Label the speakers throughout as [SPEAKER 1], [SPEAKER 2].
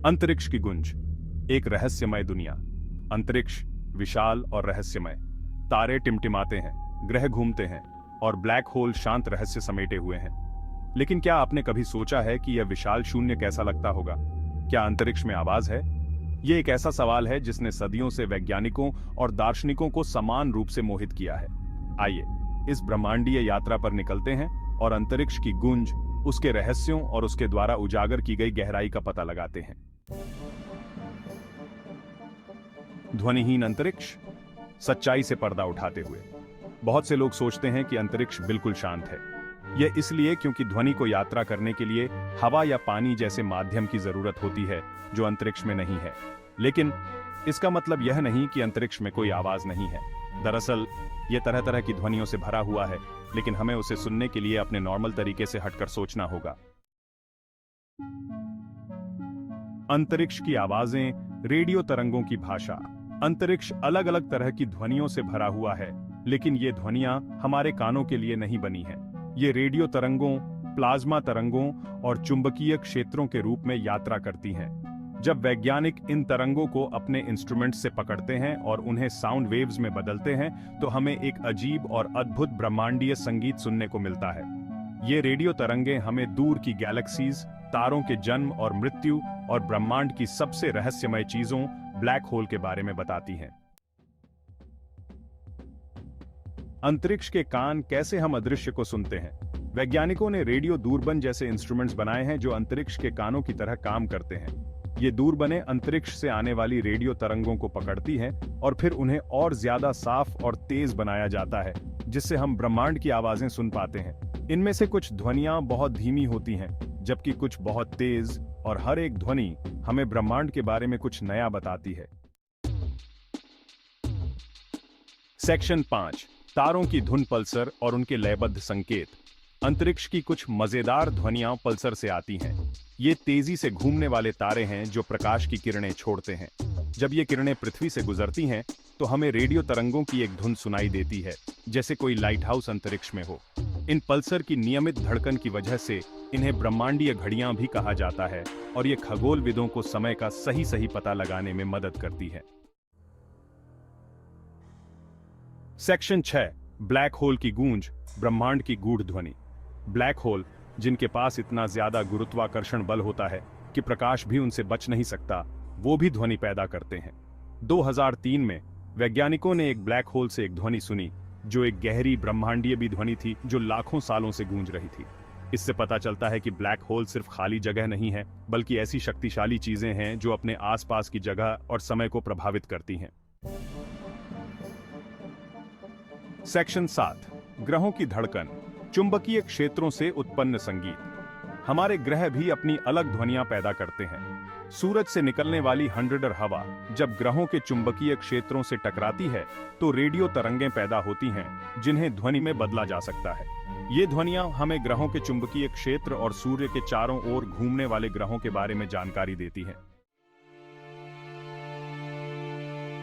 [SPEAKER 1] अंतरिक्ष की गुंज, एक रहस्यमय दुनिया। अंतरिक्ष विशाल और रहस्यमय। तारे टिमटिमाते हैं, ग्रह घूमते हैं और ब्लैक होल शांत रहस्य समेटे हुए हैं। लेकिन क्या आपने कभी सोचा है कि यह विशाल शून्य कैसा लगता होगा? क्या अंतरिक्ष में आवाज है? यह एक ऐसा सवाल है जिसने सदियों से वैज्ञानिकों और दार्शनिकों को समान रूप से मोहित किया है। आइए इस ब्रह्मांडीय यात्रा पर निकलते हैं और अंतरिक्ष की गूंज, उसके रहस्यों और उसके द्वारा उजागर की गई गहराई का पता लगाते हैं। ध्वनिहीन अंतरिक्ष, सच्चाई से पर्दा उठाते हुए। बहुत से लोग सोचते हैं कि अंतरिक्ष बिल्कुल शांत है। यह इसलिए क्योंकि ध्वनि को यात्रा करने के लिए हवा या पानी जैसे माध्यम की जरूरत होती है, जो अंतरिक्ष में नहीं है। लेकिन इसका मतलब यह नहीं कि अंतरिक्ष में कोई आवाज नहीं है। दरअसल यह तरह तरह की ध्वनियों से भरा हुआ है, लेकिन हमें उसे सुनने के लिए अपने नॉर्मल तरीके से हटकर सोचना होगा। अंतरिक्ष की आवाजें, रेडियो तरंगों की भाषा। अंतरिक्ष अलग अलग तरह की ध्वनियों से भरा हुआ है, लेकिन ये ध्वनियां हमारे कानों के लिए नहीं बनी हैं। ये रेडियो तरंगों, प्लाज्मा तरंगों और चुंबकीय क्षेत्रों के रूप में यात्रा करती हैं। जब वैज्ञानिक इन तरंगों को अपने इंस्ट्रूमेंट्स से पकड़ते हैं और उन्हें साउंड वेव्स में बदलते हैं, तो हमें एक अजीब और अद्भुत ब्रह्मांडीय संगीत सुनने को मिलता है। ये रेडियो तरंगें हमें दूर की गैलेक्सीज, तारों के जन्म और मृत्यु और ब्रह्मांड की सबसे रहस्यमय चीजों, ब्लैक होल के बारे में बताती हैं। अंतरिक्ष के कान, कैसे हम अदृश्य को सुनते हैं। वैज्ञानिकों ने रेडियो दूरबन जैसे इंस्ट्रूमेंट्स बनाए हैं जो अंतरिक्ष के कानों की तरह काम करते हैं। ये दूरबनें अंतरिक्ष से आने वाली रेडियो तरंगों को पकड़ती हैं और फिर उन्हें और ज्यादा साफ और तेज बनाया जाता है, जिससे हम ब्रह्मांड की आवाजें सुन पाते हैं। इनमें से कुछ ध्वनियां बहुत धीमी होती हैं, जबकि कुछ बहुत तेज, और हर एक ध्वनि हमें ब्रह्मांड के बारे में कुछ नया बताती है। सेक्शन 5, तारों की धुन पल्सर और उनके लयबद्ध संकेत। अंतरिक्ष की कुछ मजेदार ध्वनियां पल्सर से आती हैं। ये तेजी से घूमने वाले तारे हैं जो प्रकाश की किरणें छोड़ते हैं। जब ये किरणें पृथ्वी से गुजरती हैं, तो हमें रेडियो तरंगों की एक धुन सुनाई देती है, जैसे कोई लाइट हाउस अंतरिक्ष में हो। इन पल्सर की नियमित धड़कन की वजह से इन्हें ब्रह्मांडीय घड़ियां भी कहा जाता है, और ये खगोलविदों को समय का सही पता लगाने में मदद करती है। सेक्शन 6, ब्लैक होल की गूंज, ब्रह्मांड की गूढ़ ध्वनि। ब्लैक होल, जिनके पास इतना ज्यादा गुरुत्वाकर्षण बल होता है कि प्रकाश भी उनसे बच नहीं सकता, वो भी ध्वनि पैदा करते हैं। 2003 में वैज्ञानिकों ने एक ब्लैक होल से एक ध्वनि सुनी, जो एक गहरी ब्रह्मांडीय भी ध्वनि थी, जो लाखों सालों से गूंज रही थी। इससे पता चलता है कि ब्लैक होल सिर्फ खाली जगह नहीं है, बल्कि ऐसी शक्तिशाली चीजें हैं जो अपने आसपास की जगह और समय को प्रभावित करती हैं। सेक्शन 7, ग्रहों की धड़कन, चुंबकीय क्षेत्रों से उत्पन्न संगीत। हमारे ग्रह भी अपनी अलग ध्वनियां पैदा करते हैं। सूरज से निकलने वाली हंड्रेडर हवा जब ग्रहों के चुंबकीय क्षेत्रों से टकराती है, तो रेडियो तरंगें पैदा होती हैं, जिन्हें ध्वनि में बदला जा सकता है। ये ध्वनियां हमें ग्रहों के चुंबकीय क्षेत्र और सूर्य के चारों ओर घूमने वाले ग्रहों के बारे में जानकारी देती हैं।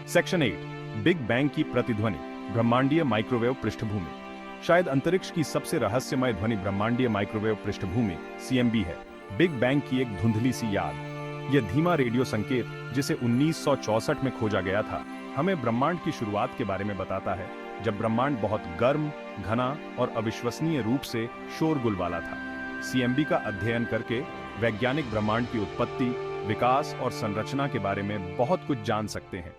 [SPEAKER 1] सेक्शन 8, बिग बैंग की प्रतिध्वनि, ब्रह्मांडीय माइक्रोवेव पृष्ठभूमि। शायद अंतरिक्ष की सबसे रहस्यमय ध्वनि ब्रह्मांडीय माइक्रोवेव पृष्ठभूमि (CMB) है। बिग बैंग की एक धुंधली सी याद। यह धीमा रेडियो संकेत, जिसे 1964 में खोजा गया था, हमें ब्रह्मांड की शुरुआत के बारे में बताता है, जब ब्रह्मांड बहुत गर्म, घना और अविश्वसनीय रूप से शोरगुल वाला था। CMB का अध्ययन करके वैज्ञानिक ब्रह्मांड की उत्पत्ति, विकास और संरचना के बारे में बहुत कुछ जान सकते हैं।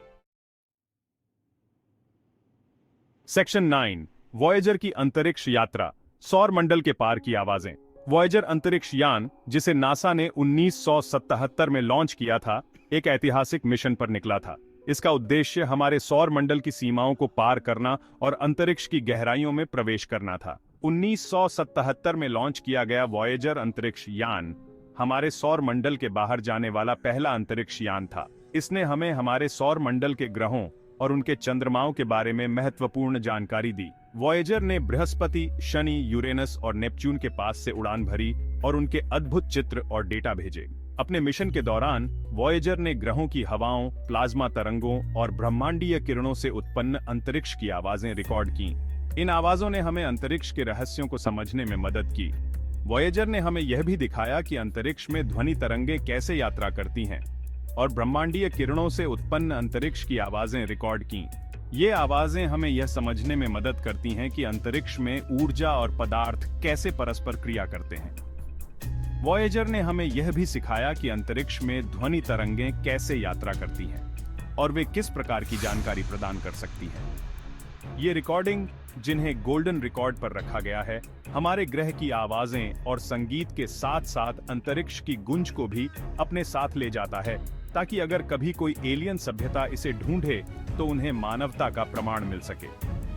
[SPEAKER 1] सेक्शन 9, वॉयेजर की अंतरिक्ष यात्रा, सौर मंडल के पार की आवाजें। वॉयेजर अंतरिक्ष यान, जिसे नासा ने 1977 में लॉन्च किया था, एक ऐतिहासिक मिशन पर निकला था। इसका उद्देश्य हमारे सौर मंडल की सीमाओं को पार करना और अंतरिक्ष की गहराइयों में प्रवेश करना था। 1977 में लॉन्च किया गया वॉयेजर अंतरिक्ष यान हमारे सौर मंडल के बाहर जाने वाला पहला अंतरिक्ष यान था। इसने हमें हमारे सौर मंडल के ग्रहों और उनके चंद्रमाओं के बारे में महत्वपूर्ण जानकारी दी। वॉयेजर ने बृहस्पति, शनि, यूरेनस और नेपच्यून के पास से उड़ान भरी और उनके अद्भुत चित्र और डेटा भेजे। अपने मिशन के दौरान वॉयेजर ने ग्रहों की हवाओं, प्लाज्मा तरंगों और ब्रह्मांडीय किरणों से उत्पन्न अंतरिक्ष की आवाजें रिकॉर्ड की। इन आवाजों ने हमें अंतरिक्ष के रहस्यों को समझने में मदद की। वॉयेजर ने हमें यह भी दिखाया कि अंतरिक्ष में ध्वनि तरंगें कैसे यात्रा करती हैं और ब्रह्मांडीय किरणों से उत्पन्न अंतरिक्ष की आवाजें रिकॉर्ड की। ये आवाजें हमें यह समझने में मदद करती हैं कि अंतरिक्ष में ऊर्जा और पदार्थ कैसे परस्पर क्रिया करते हैं। वॉयेजर ने हमें यह भी सिखाया कि अंतरिक्ष में ध्वनि तरंगें कैसे यात्रा करती हैं और वे किस प्रकार की जानकारी प्रदान कर सकती हैं। ये रिकॉर्डिंग, जिन्हें गोल्डन रिकॉर्ड पर रखा गया है, हमारे ग्रह की आवाजें और संगीत के साथ साथ अंतरिक्ष की गूंज को भी अपने साथ ले जाता है, ताकि अगर कभी कोई एलियन सभ्यता इसे ढूंढे तो उन्हें मानवता का प्रमाण मिल सके।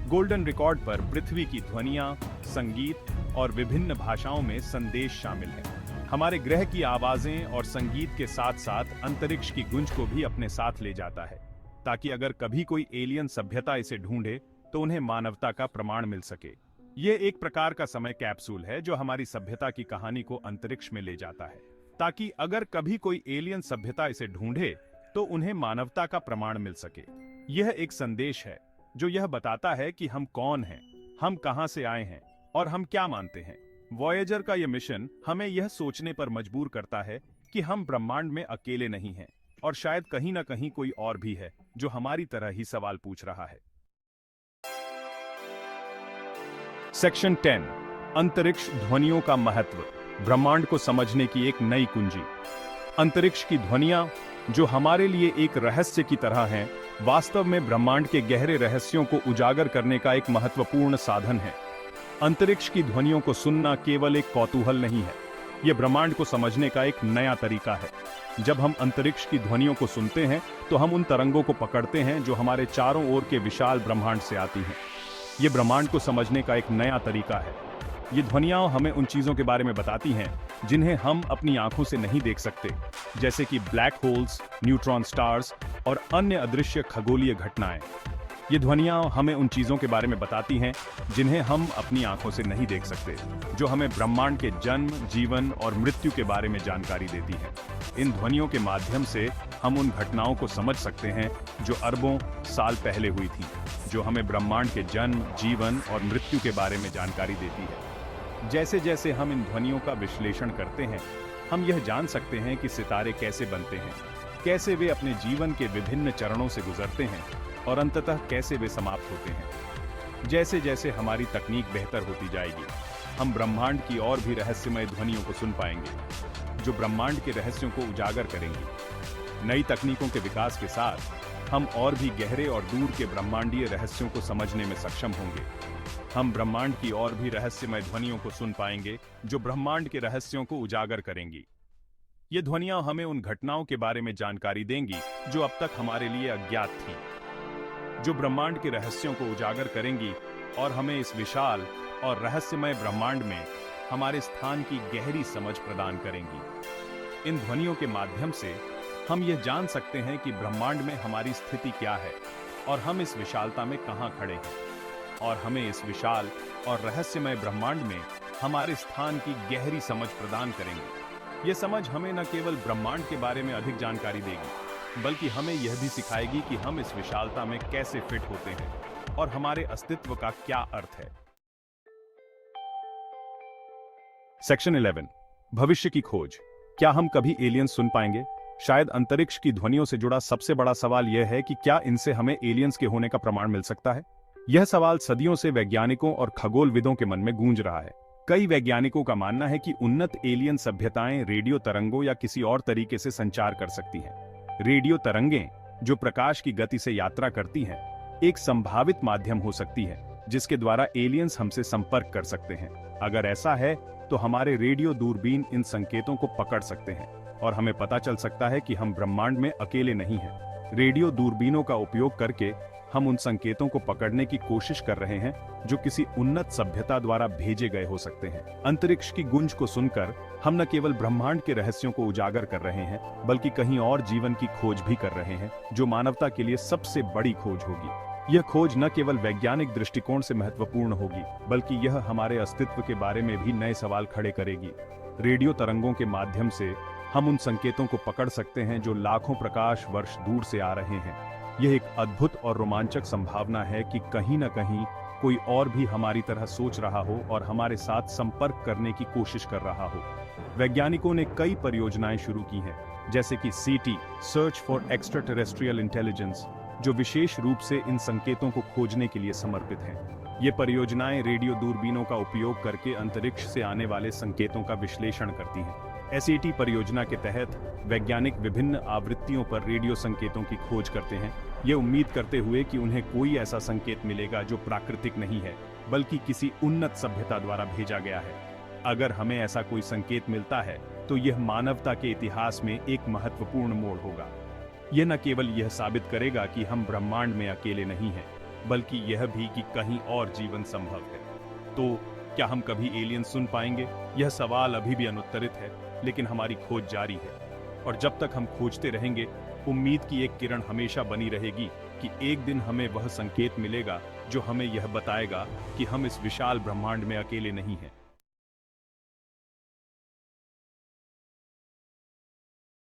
[SPEAKER 1] गोल्डन रिकॉर्ड पर पृथ्वी की ध्वनियां, संगीत और विभिन्न भाषाओं में संदेश शामिल हैं। हमारे ग्रह की आवाजें और संगीत के साथ साथ अंतरिक्ष की गूंज को भी अपने साथ ले जाता है, ताकि अगर कभी कोई एलियन सभ्यता इसे ढूंढे तो उन्हें मानवता का प्रमाण मिल सके। ये एक प्रकार का समय कैप्सूल है जो हमारी सभ्यता की कहानी को अंतरिक्ष में ले जाता है, ताकि अगर कभी कोई एलियन सभ्यता इसे ढूंढे तो उन्हें मानवता का प्रमाण मिल सके। यह एक संदेश है जो यह बताता है कि हम कौन हैं, हम कहां से आए हैं और हम क्या मानते हैं। वॉयेजर का यह मिशन हमें यह सोचने पर मजबूर करता है कि हम ब्रह्मांड में अकेले नहीं हैं और शायद कहीं ना कहीं कोई और भी है जो हमारी तरह ही सवाल पूछ रहा है। सेक्शन 10, अंतरिक्ष ध्वनियों का महत्व, ब्रह्मांड को समझने की एक नई कुंजी। अंतरिक्ष की ध्वनियां, जो हमारे लिए एक रहस्य की तरह हैं, वास्तव में ब्रह्मांड के गहरे रहस्यों को उजागर करने का एक महत्वपूर्ण साधन है। अंतरिक्ष की ध्वनियों को सुनना केवल एक कौतूहल नहीं है, यह ब्रह्मांड को समझने का एक नया तरीका है। जब हम अंतरिक्ष की ध्वनियों को सुनते हैं तो हम उन तरंगों को पकड़ते हैं जो हमारे चारों ओर के विशाल ब्रह्मांड से आती हैं। ये ब्रह्मांड को समझने का एक नया तरीका है। ये ध्वनियां हमें उन चीजों के बारे में बताती हैं जिन्हें हम अपनी आंखों से नहीं देख सकते, जैसे कि ब्लैक होल्स, न्यूट्रॉन स्टार्स और अन्य अदृश्य खगोलीय घटनाएं। ये ध्वनियां हमें उन चीजों के बारे में बताती हैं जिन्हें हम अपनी आंखों से नहीं देख सकते, जो हमें ब्रह्मांड के जन्म, जीवन और मृत्यु के बारे में जानकारी देती हैं। इन ध्वनियों के माध्यम से हम उन घटनाओं को समझ सकते हैं जो अरबों साल पहले हुई थीं, जो हमें ब्रह्मांड के जन्म, जीवन और मृत्यु के बारे में जानकारी देती है। जैसे जैसे हम इन ध्वनियों का विश्लेषण करते हैं, हम यह जान सकते हैं कि सितारे कैसे बनते हैं, कैसे वे अपने जीवन के विभिन्न चरणों से गुजरते हैं और अंततः कैसे वे समाप्त होते हैं। जैसे जैसे हमारी तकनीक बेहतर होती जाएगी, हम ब्रह्मांड की और भी रहस्यमय ध्वनियों को सुन पाएंगे, जो ब्रह्मांड के रहस्यों को उजागर करेंगी। नई तकनीकों के विकास के साथ हम और भी गहरे और दूर के ब्रह्मांडीय रहस्यों को समझने में सक्षम होंगे। हम ब्रह्मांड की और भी रहस्यमय ध्वनियों को सुन पाएंगे, जो ब्रह्मांड के रहस्यों को उजागर करेंगी। ये ध्वनियां हमें उन घटनाओं के बारे में जानकारी देंगी जो अब तक हमारे लिए अज्ञात थीं, जो ब्रह्मांड के रहस्यों को उजागर करेंगी और हमें इस विशाल और रहस्यमय ब्रह्मांड में हमारे स्थान की गहरी समझ प्रदान करेंगी। इन ध्वनियों के माध्यम से हम यह जान सकते हैं कि ब्रह्मांड में हमारी स्थिति क्या है और हम इस विशालता में कहां खड़े हैं, और हमें इस विशाल और रहस्यमय ब्रह्मांड में हमारे स्थान की गहरी समझ प्रदान करेंगे। यह समझ हमें न केवल ब्रह्मांड के बारे में अधिक जानकारी देगी, बल्कि हमें यह भी सिखाएगी कि हम इस विशालता में कैसे फिट होते हैं और हमारे अस्तित्व का क्या अर्थ है। सेक्शन 11, भविष्य की खोज। क्या हम कभी एलियंस सुन पाएंगे? शायद अंतरिक्ष की ध्वनियों से जुड़ा सबसे बड़ा सवाल यह है कि क्या इनसे हमें एलियंस के होने का प्रमाण मिल सकता है? यह सवाल सदियों से वैज्ञानिकों और खगोलविदों के मन में गूंज रहा है। कई वैज्ञानिकों का मानना है कि उन्नत एलियन सभ्यताएं रेडियो तरंगों या किसी और तरीके से संचार कर सकती हैं। रेडियो तरंगें, जो प्रकाश की गति से यात्रा करती हैं, एक संभावित माध्यम हो सकती है जिसके द्वारा एलियंस हमसे संपर्क कर सकते हैं। अगर ऐसा है तो हमारे रेडियो दूरबीन इन संकेतों को पकड़ सकते हैं और हमें पता चल सकता है कि हम ब्रह्मांड में अकेले नहीं हैं। रेडियो दूरबीनों का उपयोग करके हम उन संकेतों को पकड़ने की कोशिश कर रहे हैं जो किसी उन्नत सभ्यता द्वारा भेजे गए हो सकते हैं। अंतरिक्ष की गूंज को सुनकर हम न केवल ब्रह्मांड के रहस्यों को उजागर कर रहे हैं, बल्कि कहीं और जीवन की खोज भी कर रहे हैं, जो मानवता के लिए सबसे बड़ी खोज होगी। यह खोज न केवल वैज्ञानिक दृष्टिकोण से महत्वपूर्ण होगी, बल्कि यह हमारे अस्तित्व के बारे में भी नए सवाल खड़े करेगी। रेडियो तरंगों के माध्यम से हम उन संकेतों को पकड़ सकते हैं जो लाखों प्रकाश वर्ष दूर से आ रहे हैं। यह एक अद्भुत और रोमांचक संभावना है कि कहीं न कहीं कोई और भी हमारी तरह सोच रहा हो और हमारे साथ संपर्क करने की कोशिश कर रहा हो। वैज्ञानिकों ने कई परियोजनाएं शुरू की हैं, जैसे कि सीटी, search for extra terrestrial intelligence, जो विशेष रूप से इन संकेतों को खोजने के लिए समर्पित हैं। ये परियोजनाएं रेडियो दूरबीनों का उपयोग करके अंतरिक्ष से आने वाले संकेतों का विश्लेषण करती हैं। एसएटी परियोजना के तहत वैज्ञानिक विभिन्न आवृत्तियों पर रेडियो संकेतों की खोज करते हैं, ये उम्मीद करते हुए कि उन्हें कोई ऐसा संकेत मिलेगा जो प्राकृतिक नहीं है, बल्कि किसी उन्नत सभ्यता द्वारा भेजा गया है। अगर हमें ऐसा कोई संकेत मिलता है, तो यह मानवता के इतिहास में एक महत्वपूर्ण मोड़ होगा। यह न केवल यह साबित करेगा कि हम ब्रह्मांड में अकेले नहीं हैं, बल्कि यह भी कि कहीं और जीवन संभव है। तो क्या हम कभी एलियन सुन पाएंगे? यह सवाल अभी भी अनुत्तरित है, लेकिन हमारी खोज जारी है। और जब तक हम खोजते रहेंगे, उम्मीद की एक किरण हमेशा बनी रहेगी कि एक दिन हमें वह संकेत मिलेगा जो हमें यह बताएगा कि हम इस विशाल ब्रह्मांड में अकेले नहीं हैं।